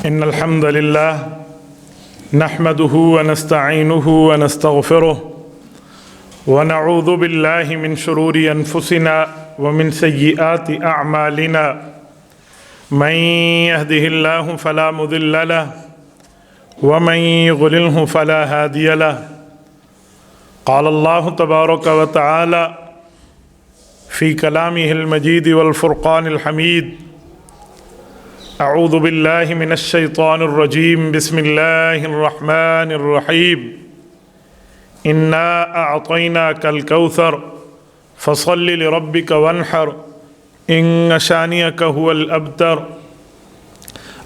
إن الحمد لله نحمده ونستعينه ونستغفره ونعوذ بالله من شرور أنفسنا ومن سيئات أعمالنا من يهده الله فلا مضل له ومن يضلله فلا هادي له. قال الله تبارك وتعالى في كلامه المجيد والفرقان الحميد: أعوذ بالله من الشيطان الرجيم بسم الله الرحمن الرحيم إنا أعطيناك الكوثر فصل لربك وانحر إن شانئك هو الأبتر.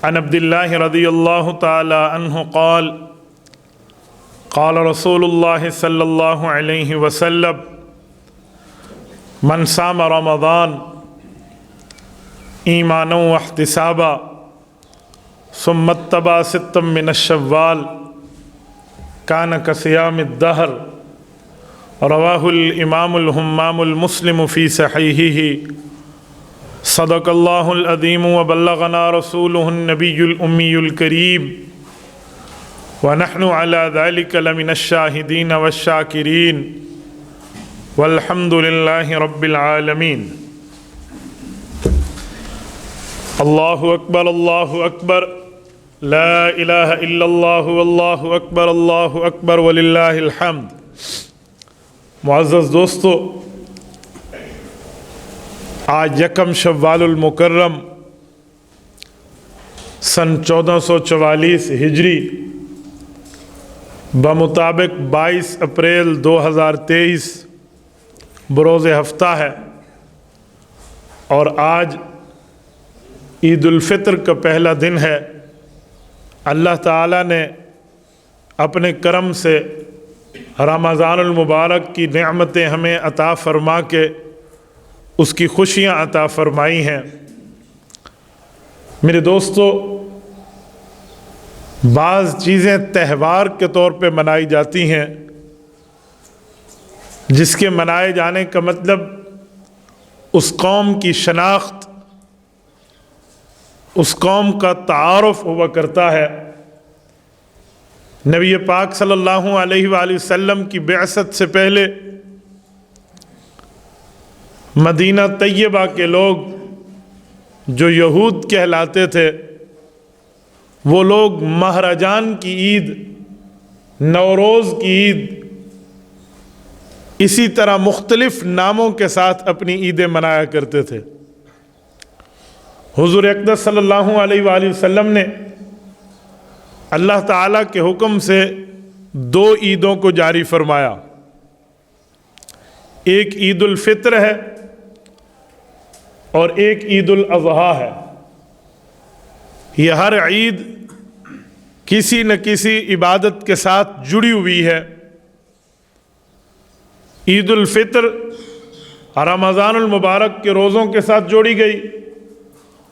عن عبد الله رضي الله تعالى عنه قال: قال رسول الله صلى الله عليه وسلم: من صام رمضان ایمانا واحتسابا ثم اتبع ستا من الشوال كان كصيام الدهر. رواه الإمام الهمام المسلم في صحيحه. صدق الله العظيم وبلغنا رسوله النبي الأمي الكريم ونحن على ذلك لمن الشاهدين والشاكرين والحمد لله رب العالمين. الله أكبر الله أكبر لا إله إلا الله والله أكبر الله أكبر وللہ الحمد. معزز دوستو، آج یکم شوال المکرم سن 1444 ہجری بمطابق 22 اپریل 2023 بروز ہفتہ ہے، اور آج عید الفطر کا پہلا دن ہے. اللہ تعالیٰ نے اپنے کرم سے رمضان المبارک کی نعمتیں ہمیں عطا فرما کے اس کی خوشیاں عطا فرمائی ہیں. میرے دوستو، بعض چیزیں تہوار کے طور پہ منائی جاتی ہیں جس کے منائے جانے کا مطلب اس قوم کی شناخت، اس قوم کا تعارف ہوا کرتا ہے. نبی پاک صلی اللہ علیہ وآلہ وسلم کی بعثت سے پہلے مدینہ طیبہ کے لوگ جو یہود کہلاتے تھے، وہ لوگ مہرجان کی عید، نوروز کی عید، اسی طرح مختلف ناموں کے ساتھ اپنی عیدیں منایا کرتے تھے. حضور اقدس صلی اللہ علیہ وآلہ وسلم نے اللہ تعالیٰ کے حکم سے 2 عیدوں کو جاری فرمایا. ایک عید الفطر ہے اور ایک عید الاضحیٰ ہے. یہ ہر عید کسی نہ کسی عبادت کے ساتھ جڑی ہوئی ہے. عید الفطر رمضان المبارک کے روزوں کے ساتھ جوڑی گئی،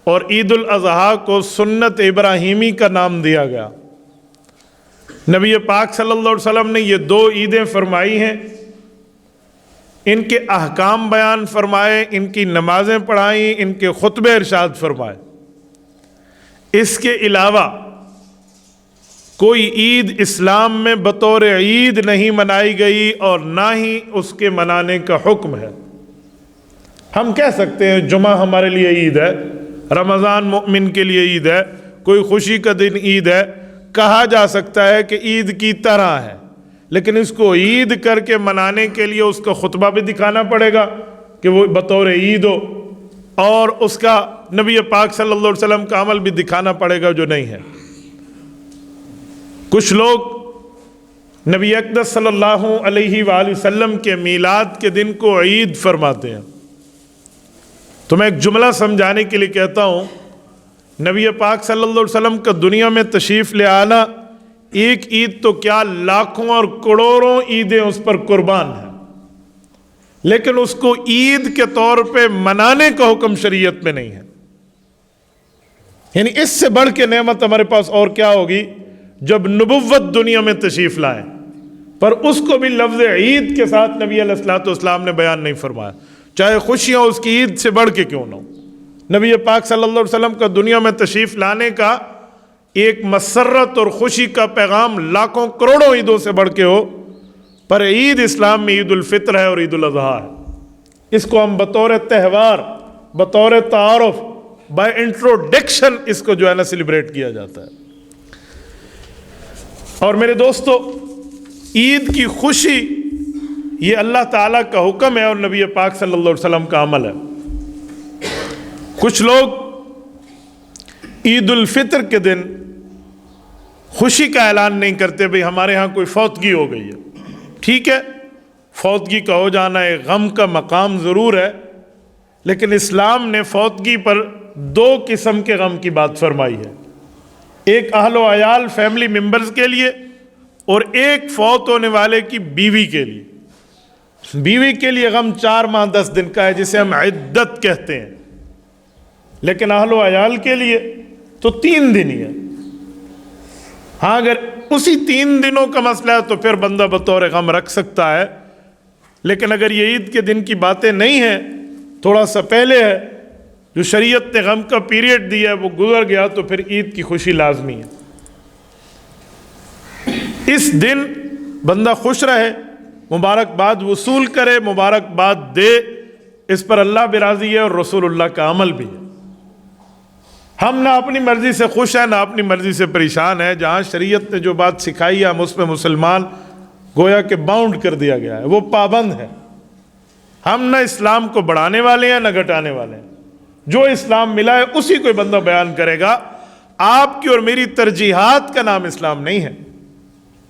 اور عید الاضحیٰ کو سنت ابراہیمی کا نام دیا گیا. نبی پاک صلی اللہ علیہ وسلم نے یہ 2 عیدیں فرمائی ہیں، ان کے احکام بیان فرمائے، ان کی نمازیں پڑھائیں، ان کے خطبے ارشاد فرمائے. اس کے علاوہ کوئی عید اسلام میں بطور عید نہیں منائی گئی، اور نہ ہی اس کے منانے کا حکم ہے. ہم کہہ سکتے ہیں جمعہ ہمارے لیے عید ہے، رمضان مومن کے لیے عید ہے، کوئی خوشی کا دن عید ہے، کہا جا سکتا ہے کہ عید کی طرح ہے، لیکن اس کو عید کر کے منانے کے لیے اس کا خطبہ بھی دکھانا پڑے گا کہ وہ بطور عید ہو، اور اس کا نبی پاک صلی اللہ علیہ وسلم کا عمل بھی دکھانا پڑے گا جو نہیں ہے. کچھ لوگ نبی اقدس صلی اللہ علیہ وآلہ وسلم کے میلاد کے دن کو عید فرماتے ہیں. تو میں ایک جملہ سمجھانے کے لیے کہتا ہوں، نبی پاک صلی اللہ علیہ وسلم کا دنیا میں تشریف لے آنا ایک عید تو کیا، لاکھوں اور کروڑوں عیدیں اس پر قربان ہیں، لیکن اس کو عید کے طور پہ منانے کا حکم شریعت میں نہیں ہے. یعنی اس سے بڑھ کے نعمت ہمارے پاس اور کیا ہوگی جب نبوت دنیا میں تشریف لائیں، پر اس کو بھی لفظ عید کے ساتھ نبی علیہ الصلوۃ والسلام نے بیان نہیں فرمایا، چاہے خوشیاں اس کی عید سے بڑھ کے کیوں نہ ہو. نبی پاک صلی اللہ علیہ وسلم کا دنیا میں تشریف لانے کا ایک مسرت اور خوشی کا پیغام لاکھوں کروڑوں عیدوں سے بڑھ کے ہو، پر عید اسلام میں عید الفطر ہے اور عید الاضحیٰ ہے۔ اس کو ہم بطور تہوار، بطور تعارف، بائی انٹروڈکشن اس کو جو ہے نا سیلیبریٹ کیا جاتا ہے۔ اور میرے دوستو، عید کی خوشی یہ اللہ تعالیٰ کا حکم ہے اور نبی پاک صلی اللہ علیہ وسلم کا عمل ہے۔ کچھ لوگ عید الفطر کے دن خوشی کا اعلان نہیں کرتے، بھئی ہمارے ہاں کوئی فوتگی ہو گئی ہے۔ ٹھیک ہے، فوتگی کا ہو جانا ایک غم کا مقام ضرور ہے، لیکن اسلام نے فوتگی پر دو قسم کے غم کی بات فرمائی ہے، ایک اہل و عیال فیملی ممبرز کے لیے اور ایک فوت ہونے والے کی بیوی کے لیے۔ بیوی کے لیے غم 4 ماہ 10 دن کا ہے جسے ہم عدت کہتے ہیں، لیکن اہل و عیال کے لیے تو 3 دن ہی ہے۔ ہاں اگر اسی 3 دنوں کا مسئلہ ہے تو پھر بندہ بطور غم رکھ سکتا ہے، لیکن اگر یہ عید کے دن کی باتیں نہیں ہیں، تھوڑا سا پہلے ہے، جو شریعت نے غم کا پیریڈ دیا ہے وہ گزر گیا، تو پھر عید کی خوشی لازمی ہے۔ اس دن بندہ خوش رہے، مبارکباد وصول کرے، مبارکباد دے، اس پر اللہ بھی راضی ہے اور رسول اللہ کا عمل بھی ہے۔ ہم نہ اپنی مرضی سے خوش ہیں نہ اپنی مرضی سے پریشان ہیں۔ جہاں شریعت نے جو بات سکھائی ہے ہم اس پہ مسلمان گویا کہ باؤنڈ کر دیا گیا ہے، وہ پابند ہے۔ ہم نہ اسلام کو بڑھانے والے ہیں نہ گھٹانے والے ہیں، جو اسلام ملا ہے اسی کو بندہ بیان کرے گا۔ آپ کی اور میری ترجیحات کا نام اسلام نہیں ہے۔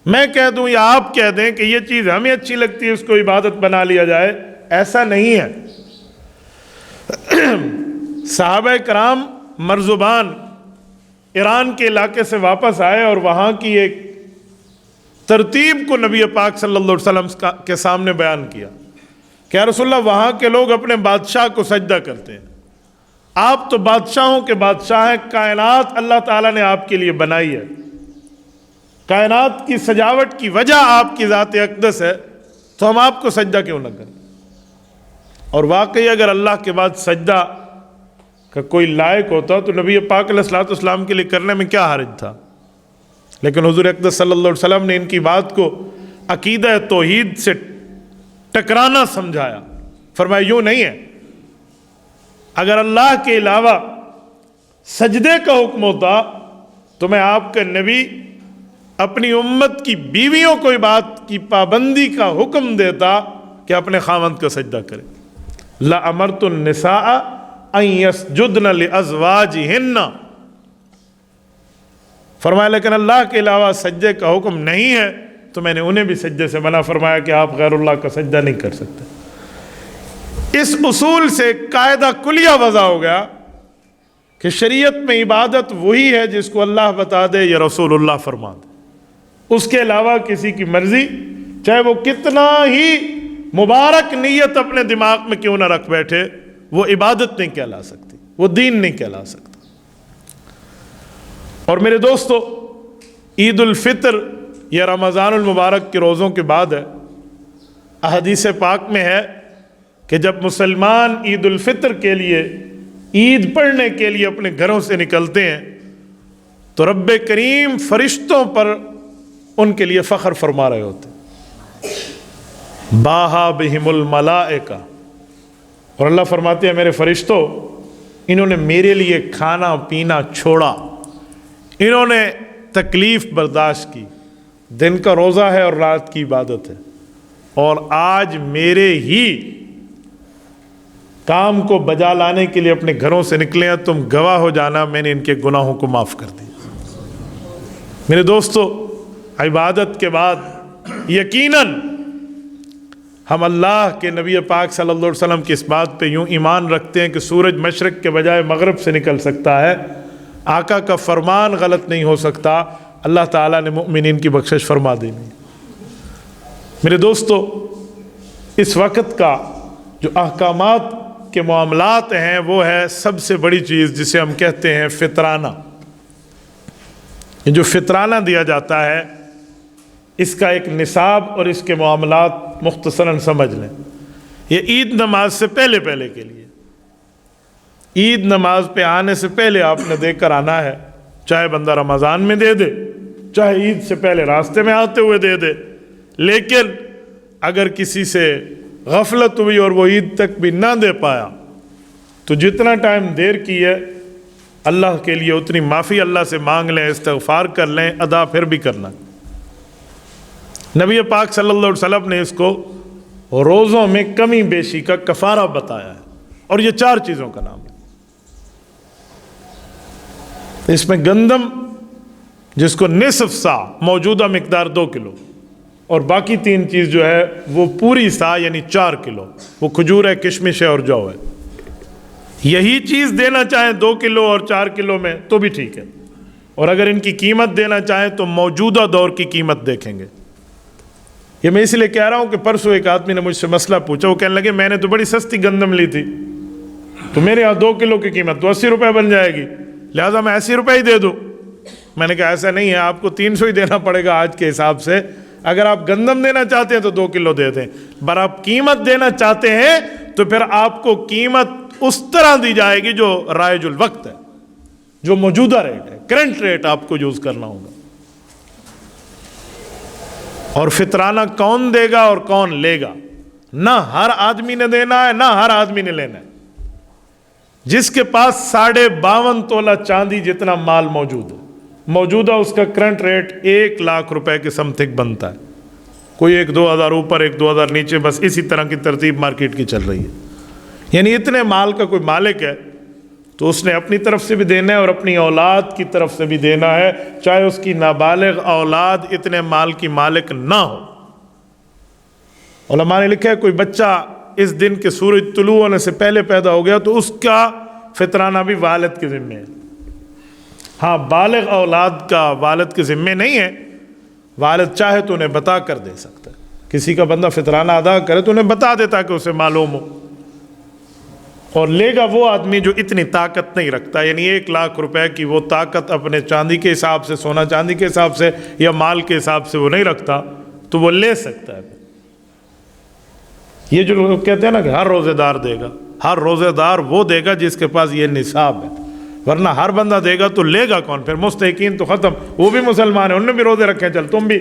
میں کہہ دوں یا آپ کہہ دیں کہ یہ چیز ہمیں اچھی لگتی ہے اس کو عبادت بنا لیا جائے، ایسا نہیں ہے۔ صحابہ کرام مرزبان ایران کے علاقے سے واپس آئے اور وہاں کی ایک ترتیب کو نبی پاک صلی اللہ علیہ وسلم کے سامنے بیان کیا کہ یا رسول اللہ، وہاں کے لوگ اپنے بادشاہ کو سجدہ کرتے ہیں، آپ تو بادشاہوں کے بادشاہ ہیں، کائنات اللہ تعالیٰ نے آپ کے لیے بنائی ہے، کائنات کی سجاوٹ کی وجہ آپ کی ذات اقدس ہے، تو ہم آپ کو سجدہ کیوں نہ کریں؟ اور واقعی اگر اللہ کے بعد سجدہ کا کوئی لائق ہوتا تو نبی پاک علیہ الصلوۃ والسلام کے لیے کرنے میں کیا حرج تھا؟ لیکن حضور اقدس صلی اللہ علیہ وسلم نے ان کی بات کو عقیدہ توحید سے ٹکرانا سمجھایا، فرمایا یوں نہیں ہے، اگر اللہ کے علاوہ سجدے کا حکم ہوتا تو میں آپ کا نبی اپنی امت کی بیویوں کو بات کی پابندی کا حکم دیتا کہ اپنے خاوند کا سجدہ کرے۔ لَأَمَرْتُ النِّسَاءَ أَن يَسْجُدْنَ لِأَزْوَاجِهِنَّ، فرمایا لیکن اللہ کے علاوہ سجدے کا حکم نہیں ہے تو میں نے انہیں بھی سجدے سے منع فرمایا کہ آپ غیر اللہ کا سجدہ نہیں کر سکتے۔ اس اصول سے قاعدہ کلیہ وضع ہو گیا کہ شریعت میں عبادت وہی ہے جس کو اللہ بتا دے یا رسول اللہ فرما دے، اس کے علاوہ کسی کی مرضی چاہے وہ کتنا ہی مبارک نیت اپنے دماغ میں کیوں نہ رکھ بیٹھے، وہ عبادت نہیں کہلا سکتی، وہ دین نہیں کہلا سکتا۔ اور میرے دوستو، عید الفطر یا رمضان المبارک کے روزوں کے بعد ہے۔ احادیث پاک میں ہے کہ جب مسلمان عید الفطر کے لیے، عید پڑھنے کے لیے اپنے گھروں سے نکلتے ہیں تو رب کریم فرشتوں پر ان کے لیے فخر فرما رہے ہوتے ہیں، باہا بہم الملائکہ، اور اللہ فرماتے ہیں میرے فرشتوں، انہوں نے میرے لیے کھانا پینا چھوڑا، انہوں نے تکلیف برداشت کی، دن کا روزہ ہے اور رات کی عبادت ہے، اور آج میرے ہی کام کو بجا لانے کے لیے اپنے گھروں سے نکلے ہیں، تم گواہ ہو جانا میں نے ان کے گناہوں کو معاف کر دیا۔ میرے دوستو، عبادت کے بعد یقیناً ہم اللہ کے نبی پاک صلی اللہ علیہ وسلم کی اس بات پہ یوں ایمان رکھتے ہیں کہ سورج مشرق کے بجائے مغرب سے نکل سکتا ہے، آقا کا فرمان غلط نہیں ہو سکتا، اللہ تعالیٰ نے مؤمنین کی بخشش فرما دینی۔ میرے دوستو، اس وقت کا جو احکامات کے معاملات ہیں وہ ہے سب سے بڑی چیز جسے ہم کہتے ہیں فطرانہ۔ یہ جو فطرانہ دیا جاتا ہے اس کا ایک نصاب اور اس کے معاملات مختصراً سمجھ لیں۔ یہ عید نماز سے پہلے کے لیے، عید نماز پہ آنے سے پہلے آپ نے دے کر آنا ہے، چاہے بندہ رمضان میں دے دے، چاہے عید سے پہلے راستے میں آتے ہوئے دے دے، لیکن اگر کسی سے غفلت ہوئی اور وہ عید تک بھی نہ دے پایا تو جتنا ٹائم دیر کی ہے اللہ کے لیے اتنی معافی اللہ سے مانگ لیں، استغفار کر لیں، ادا پھر بھی کرنا۔ نبی پاک صلی اللہ علیہ وسلم نے اس کو روزوں میں کمی بیشی کا کفارہ بتایا ہے، اور یہ 4 چیزوں کا نام ہے۔ اس میں گندم جس کو نصف سا، موجودہ مقدار 2 کلو، اور باقی 3 چیز جو ہے وہ پوری سا یعنی 4 کلو، وہ کھجور ہے، کشمش ہے اور جو ہے، یہی چیز دینا چاہیں 2 کلو اور 4 کلو میں تو بھی ٹھیک ہے، اور اگر ان کی قیمت دینا چاہیں تو موجودہ دور کی قیمت دیکھیں گے۔ یہ میں اس لیے کہہ رہا ہوں کہ پرسوں ایک آدمی نے مجھ سے مسئلہ پوچھا، وہ کہنے لگے میں نے تو بڑی سستی گندم لی تھی، تو میرے یہاں 2 کلو کی قیمت تو 80 روپے بن جائے گی، لہٰذا میں 80 روپے ہی دے دوں۔ میں نے کہا ایسا نہیں ہے، آپ کو 300 ہی دینا پڑے گا آج کے حساب سے۔ اگر آپ گندم دینا چاہتے ہیں تو 2 کلو دے دیں، پر آپ قیمت دینا چاہتے ہیں تو پھر آپ کو قیمت اس طرح دی جائے گی جو رائج الوقت ہے، جو موجودہ ریٹ ہے، کرنٹ ریٹ آپ کو یوز کرنا ہوگا۔ اور فطرانہ کون دے گا اور کون لے گا؟ نہ ہر آدمی نے دینا ہے، نہ ہر آدمی نے لینا ہے۔ جس کے پاس 52.5 تولہ چاندی جتنا مال موجود ہے، موجودہ اس کا کرنٹ ریٹ 1 لاکھ روپے کے سم تک بنتا ہے، کوئی 1-2 ہزار اوپر 1-2 ہزار نیچے، بس اسی طرح کی ترتیب مارکیٹ کی چل رہی ہے۔ یعنی اتنے مال کا کوئی مالک ہے تو اس نے اپنی طرف سے بھی دینا ہے اور اپنی اولاد کی طرف سے بھی دینا ہے، چاہے اس کی نابالغ اولاد اتنے مال کی مالک نہ ہو۔ علماء نے لکھا ہے کوئی بچہ اس دن کے سورج طلوع ہونے سے پہلے پیدا ہو گیا تو اس کا فطرانہ بھی والد کے ذمے ہے۔ ہاں، بالغ اولاد کا والد کے ذمے نہیں ہے، والد چاہے تو انہیں بتا کر دے سکتا ہے۔ کسی کا بندہ فطرانہ ادا کرے تو انہیں بتا دیتا کہ اسے معلوم ہو، اور لے گا وہ آدمی جو اتنی طاقت نہیں رکھتا، یعنی 1 لاکھ روپے کی وہ طاقت اپنے چاندی کے حساب سے، سونا چاندی کے حساب سے یا مال کے حساب سے وہ نہیں رکھتا، تو وہ لے سکتا ہے۔ یہ جو لوگ کہتے ہیں نا کہ ہر روزے دار دے گا، ہر روزے دار وہ دے گا جس کے پاس یہ نصاب ہے، ورنہ ہر بندہ دے گا تو لے گا کون؟ پھر مستحقین تو ختم، وہ بھی مسلمان ہیں، انہوں نے بھی روزے رکھے ہیں، چل تم بھی،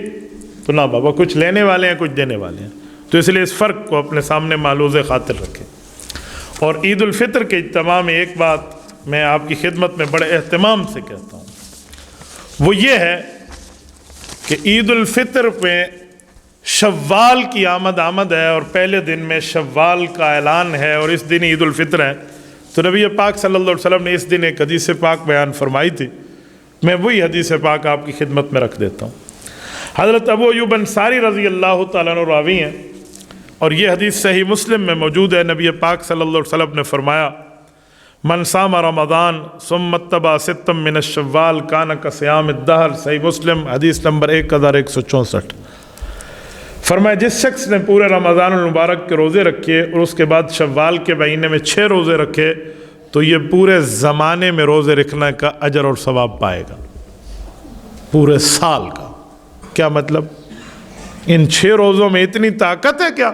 تو نہ بابا، کچھ لینے والے ہیں کچھ دینے والے ہیں۔ تو اس لیے اس فرق کو اپنے سامنے ملحوظ خاطر رکھیں۔ اور عید الفطر کے اجتماع میں ایک بات میں آپ کی خدمت میں بڑے اہتمام سے کہتا ہوں، وہ یہ ہے کہ عید الفطر میں شوال کی آمد ہے، اور پہلے دن میں شوال کا اعلان ہے، اور اس دن عید الفطر ہے۔ تو نبی پاک صلی اللہ علیہ وسلم نے اس دن ایک حدیث پاک بیان فرمائی تھی، میں وہی حدیث پاک آپ کی خدمت میں رکھ دیتا ہوں۔ حضرت ابو ایوب انصاری رضی اللہ تعالیٰ عنہ راوی ہیں، اور یہ حدیث صحیح مسلم میں موجود ہے۔ نبی پاک صلی اللہ علیہ وسلم نے فرمایا، من صام رمضان ثم اتبع ستا من الشوال کان کصیام الدہر، صحیح مسلم حدیث نمبر 1164۔ فرمایا جس شخص نے پورے رمضان المبارک کے روزے رکھے اور اس کے بعد شوال کے مہینے میں 6 روزے رکھے تو یہ پورے زمانے میں روزے رکھنے کا اجر اور ثواب پائے گا، پورے سال کا۔ کیا مطلب؟ ان 6 روزوں میں اتنی طاقت ہے کیا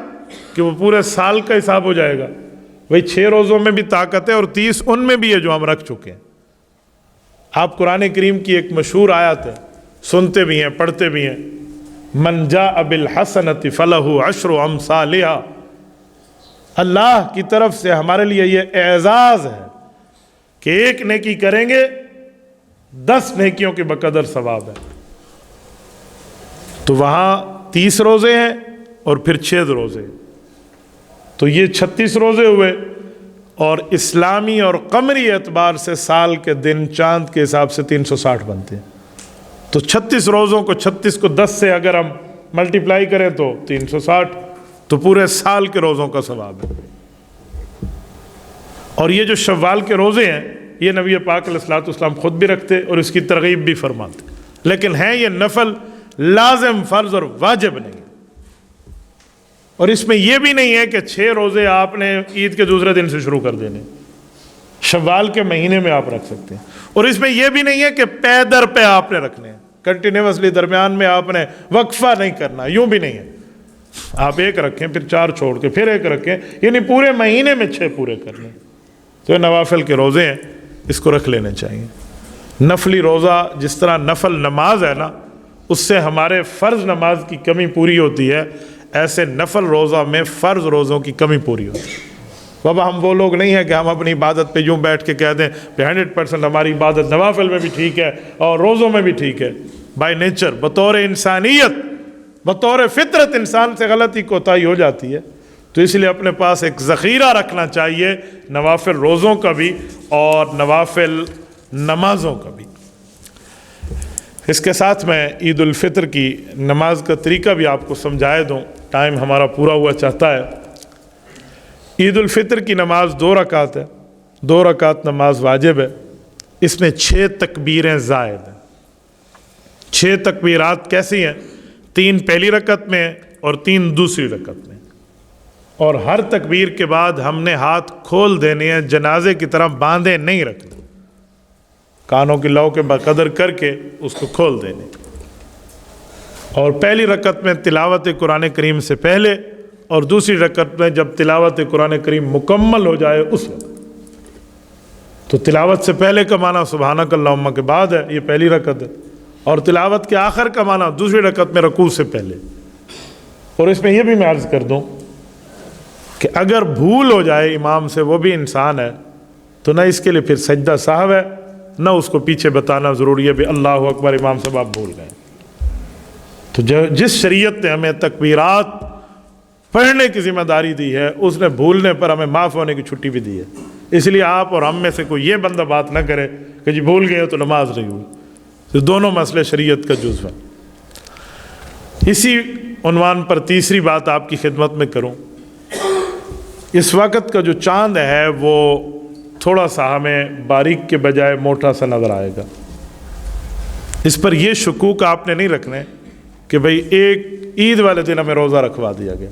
کہ وہ پورے سال کا حساب ہو جائے گا؟ وہی 6 روزوں میں بھی طاقت ہے، اور 30 ان میں بھی ہے جو ہم رکھ چکے ہیں۔ آپ قرآن کریم کی ایک مشہور آیت ہے، سنتے بھی ہیں پڑھتے بھی ہیں، من جاء بالحسنۃ فلہ عشر امثالھا۔ اللہ کی طرف سے ہمارے لیے یہ اعزاز ہے کہ ایک نیکی کریں گے 10 نیکیوں کے بقدر ثواب ہے۔ تو وہاں 30 روزے ہیں اور پھر 6 روزے، تو یہ 36 روزے ہوئے، اور اسلامی اور قمری اعتبار سے سال کے دن چاند کے حساب سے 360 بنتے ہیں۔ تو 36 روزوں کو 36 کو 10 سے اگر ہم ملٹیپلائی کریں تو 360، تو پورے سال کے روزوں کا ثواب ہے۔ اور یہ جو شوال کے روزے ہیں یہ نبی پاک علیہ الصلوۃ والسلام خود بھی رکھتے اور اس کی ترغیب بھی فرماتے، لیکن ہیں یہ نفل، لازم، فرض اور واجب نہیں۔ اور اس میں یہ بھی نہیں ہے کہ 6 روزے آپ نے عید کے دوسرے دن سے شروع کر دینے، شوال کے مہینے میں آپ رکھ سکتے ہیں۔ اور اس میں یہ بھی نہیں ہے کہ پے در پہ آپ نے رکھنے ہیں، کنٹینیوسلی درمیان میں آپ نے وقفہ نہیں کرنا، یوں بھی نہیں ہے۔ آپ ایک رکھیں پھر 4 چھوڑ کے پھر ایک رکھیں، یعنی پورے مہینے میں 6 پورے کرنے۔ تو یہ نوافل کے روزے ہیں، اس کو رکھ لینے چاہیے۔ نفلی روزہ جس طرح نفل نماز ہے نا، اس سے ہمارے فرض نماز کی کمی پوری ہوتی ہے، ایسے نفل روزہ میں فرض روزوں کی کمی پوری ہوتی ہے۔ بابا ہم وہ لوگ نہیں ہیں کہ ہم اپنی عبادت پہ یوں بیٹھ کے کہہ دیں کہ 100% ہماری عبادت نوافل میں بھی ٹھیک ہے اور روزوں میں بھی ٹھیک ہے۔ بائی نیچر، بطور انسانیت، بطور فطرت انسان سے غلطی کوتاہی ہو جاتی ہے، تو اس لیے اپنے پاس ایک ذخیرہ رکھنا چاہیے نوافل روزوں کا بھی اور نوافل نمازوں کا بھی۔ اس کے ساتھ میں عید الفطر کی نماز کا طریقہ بھی آپ کو سمجھائے دوں، ٹائم ہمارا پورا ہوا چاہتا ہے۔ عید الفطر کی نماز 2 رکعت ہے، 2 رکعت نماز واجب ہے، اس میں 6 تکبیریں زائد ہیں۔ 6 تکبیرات کیسی ہیں؟ 3 پہلی رکعت میں اور 3 دوسری رکعت میں، اور ہر تکبیر کے بعد ہم نے ہاتھ کھول دینے ہیں، جنازے کی طرح باندھے نہیں رکھنے، کانوں کی لو کے بقدر کر کے اس کو کھول دینے۔ اور پہلی رکعت میں تلاوت قرآن کریم سے پہلے، اور دوسری رکعت میں جب تلاوت قرآن کریم مکمل ہو جائے اس وقت۔ تو تلاوت سے پہلے کا معنی سبحانک اللہم کے بعد ہے، یہ پہلی رکعت ہے، اور تلاوت کے آخر کا معنی دوسری رکعت میں رکوع سے پہلے۔ اور اس میں یہ بھی میں عرض کر دوں کہ اگر بھول ہو جائے امام سے، وہ بھی انسان ہے، تو نہ اس کے لیے پھر سجدہ سہو ہے، نہ اس کو پیچھے بتانا ضروری ہے بھی اللہ اکبر امام صاحب آپ بھول گئے۔ تو جس شریعت نے ہمیں تکبیرات پڑھنے کی ذمہ داری دی ہے، اس نے بھولنے پر ہمیں معاف ہونے کی چھٹی بھی دی ہے۔ اس لیے آپ اور ہم میں سے کوئی یہ بندہ بات نہ کرے کہ جی بھول گئے تو نماز نہیں ہوئی، تو دونوں مسئلے شریعت کا جزو ہیں۔ اسی عنوان پر تیسری بات آپ کی خدمت میں کروں، اس وقت کا جو چاند ہے وہ تھوڑا سا ہمیں باریک کے بجائے موٹا سا نظر آئے گا۔ اس پر یہ شکوک آپ نے نہیں رکھنے کہ بھئی ایک عید والے دن ہمیں روزہ رکھوا دیا گیا۔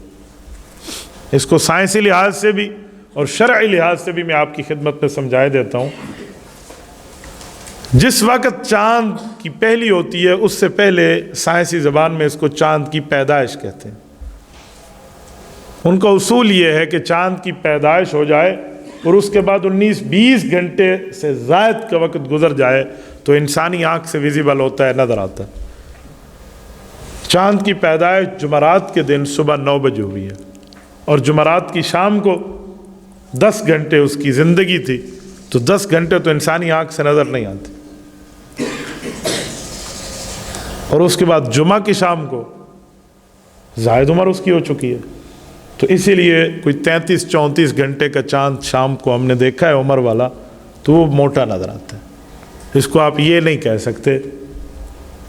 اس کو سائنسی لحاظ سے بھی اور شرعی لحاظ سے بھی میں آپ کی خدمت میں سمجھائے دیتا ہوں۔ جس وقت چاند کی پہلی ہوتی ہے اس سے پہلے سائنسی زبان میں اس کو چاند کی پیدائش کہتے ہیں۔ ان کا اصول یہ ہے کہ چاند کی پیدائش ہو جائے اور اس کے بعد 19-20 گھنٹے سے زائد کا وقت گزر جائے تو انسانی آنکھ سے ویزیبل ہوتا ہے، نظر آتا ہے۔ چاند کی پیدائش جمعرات کے دن صبح 9 بجے ہوئی ہے، اور جمعرات کی شام کو 10 گھنٹے اس کی زندگی تھی، تو 10 گھنٹے تو انسانی آنکھ سے نظر نہیں آتے۔ اور اس کے بعد جمعہ کی شام کو زائد عمر اس کی ہو چکی ہے، تو اسی لیے کوئی 33-34 گھنٹے کا چاند شام کو ہم نے دیکھا ہے عمر والا، تو وہ موٹا نظر آتا ہے۔ اس کو آپ یہ نہیں کہہ سکتے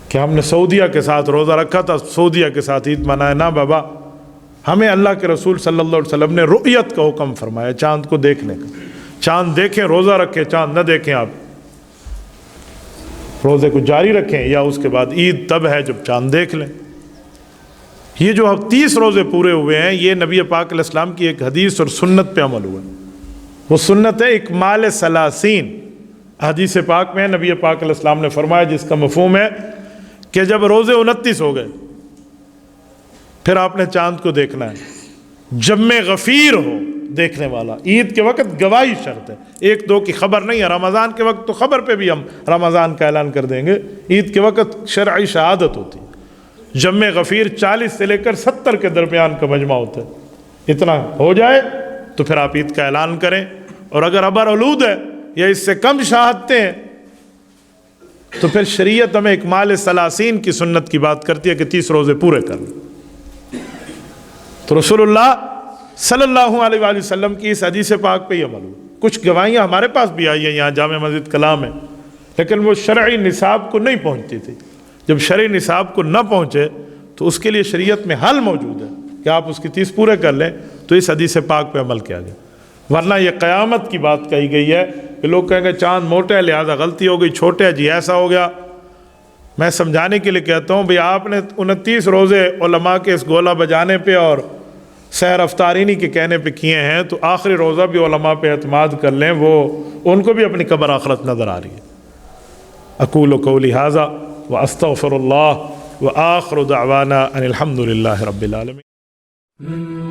کہ ہم نے سعودیہ کے ساتھ روزہ رکھا تھا، سعودیہ کے ساتھ عید منائے، نہ بابا، ہمیں اللہ کے رسول صلی اللہ علیہ وسلم نے رؤیت کا حکم فرمایا، چاند کو دیکھنے کا۔ چاند دیکھیں روزہ رکھیں، چاند نہ دیکھیں آپ روزے کو جاری رکھیں، یا اس کے بعد عید تب ہے جب چاند دیکھ لیں۔ یہ جو 30 روزے پورے ہوئے ہیں، یہ نبی پاک علیہ السلام کی ایک حدیث اور سنت پہ عمل ہوا ہے۔ وہ سنت ہے اکمال ثلاثین۔ حدیث پاک میں نبی پاک علیہ السلام نے فرمایا، جس کا مفہوم ہے کہ جب روزے 29 ہو گئے پھر آپ نے چاند کو دیکھنا ہے، جم غفیر ہو دیکھنے والا۔ عید کے وقت گواہی شرط ہے، 1-2 کی خبر نہیں ہے۔ رمضان کے وقت تو خبر پہ بھی ہم رمضان کا اعلان کر دیں گے، عید کے وقت شرعی شہادت ہوتی ہے۔ جم غفیر 40 سے لے کر 70 کے درمیان کا مجمع ہوتا ہے، اتنا ہو جائے تو پھر آپ عید کا اعلان کریں۔ اور اگر ابر آلود ہے یا اس سے کم شہادتیں ہیں تو پھر شریعت ہمیں اکمال ثلاثین کی سنت کی بات کرتی ہے کہ 30 روزے پورے کر لیں۔ تو رسول اللہ صلی اللہ علیہ وآلہ وسلم کی اس حدیث پاک پہ ہی عمل ہو۔ کچھ گواہیاں ہمارے پاس بھی آئی ہیں یہاں جامع مسجد کلام میں، لیکن وہ شرعی نصاب کو نہیں پہنچتی تھی۔ جب شرعی نصاب کو نہ پہنچے تو اس کے لیے شریعت میں حل موجود ہے کہ آپ اس کی 30 پورے کر لیں، تو اس حدیث پاک پہ عمل کیا گیا۔ ورنہ یہ قیامت کی بات کہی گئی ہے کہ لوگ کہیں گے چاند موٹا ہے لہذا غلطی ہو گئی، چھوٹا ہے جی ایسا ہو گیا۔ میں سمجھانے کے لیے کہتا ہوں، بھئی آپ نے 29 روزے علماء کے اس گولا بجانے پہ اور سحر افطارینی کے کہنے پہ کیے ہیں، تو آخری روزہ بھی علماء پہ اعتماد کر لیں، وہ ان کو بھی اپنی قبر آخرت نظر آ رہی ہے۔ اقول قولی ھذا واستغفر اللہ وآخر دعوانا ان الحمد للہ رب العالمین۔